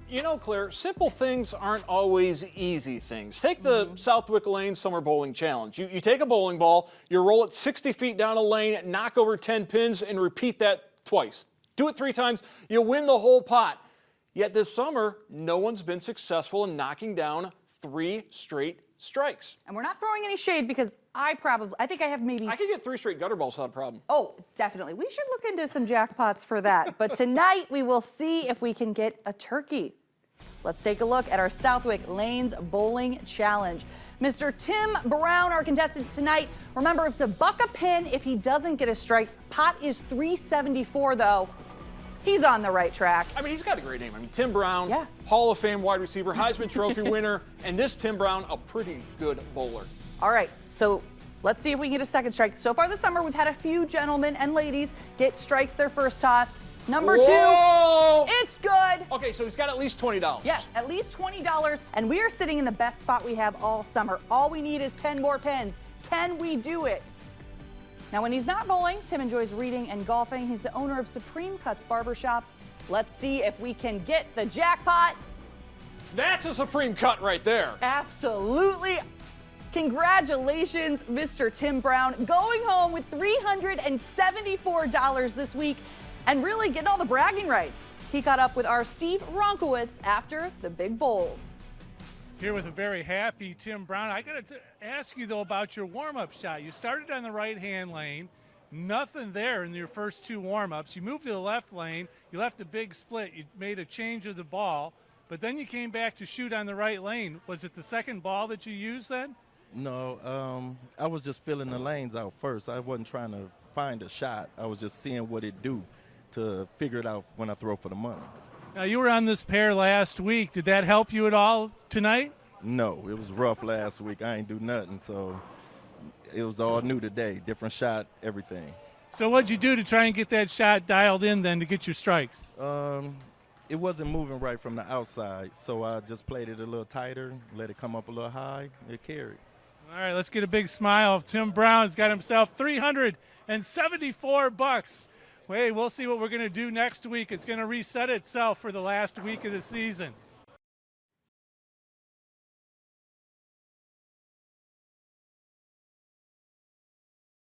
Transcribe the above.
You know, Claire, simple things aren't always easy things. Take the Southwyck Lane Summer Bowling Challenge. You take a bowling ball, you roll it 60 feet down a lane, knock over 10 pins, and repeat that twice. Do it 3 times, you win the whole pot. Yet this summer, no one's been successful in knocking down 3 straight strikes. And we're not throwing any shade because I think I have maybe... I could get 3 straight gutter balls without a problem. Oh, definitely. We should look into some jackpots for that. But tonight, we will see if we can get a turkey. Let's take a look at our Southwyck Lanes Bowling Challenge. Mr. Tim Brown, our contestant tonight. Remember, it's $1 a pin if he doesn't get a strike. Pot is $3.74, though. He's on the right track. I mean, he's got a great name. I mean, Tim Brown, yeah. Hall of Fame wide receiver, Heisman Trophy winner, and this Tim Brown, a pretty good bowler. All right, so let's see if we can get a second strike. So far this summer, we've had a few gentlemen and ladies get strikes their first toss. Number Whoa! 2, it's good. Okay, so he's got at least $20. Yes, at least $20, and we are sitting in the best spot we have all summer. All we need is 10 more pins. Can we do it? Now, when he's not bowling, Tim enjoys reading and golfing. He's the owner of Supreme Cuts Barbershop. Let's see if we can get the jackpot. That's a supreme cut right there. Absolutely. Congratulations, Mr. Tim Brown, going home with $374 this week and really getting all the bragging rights. He caught up with our Steve Ronkowitz after the big bowls. Here with a very happy Tim Brown. I got to ask you, though, about your warm-up shot. You started on the right-hand lane, nothing there in your first 2 warm-ups. You moved to the left lane, you left a big split, you made a change of the ball, but then you came back to shoot on the right lane. Was it the second ball that you used then? No, I was just filling the lanes out first. I wasn't trying to find a shot. I was just seeing what it do to figure it out when I throw for the money. Now, you were on this pair last week. Did that help you at all tonight? No, it was rough last week. I ain't do nothing, so it was all new today. Different shot, everything. So what'd you do to try and get that shot dialed in then to get your strikes? It wasn't moving right from the outside, so I just played it a little tighter, let it come up a little high, it carried. All right, let's get a big smile. Tim Brown's got himself $374. Hey, we'll see what we're going to do next week. It's going to reset itself for the last week of the season.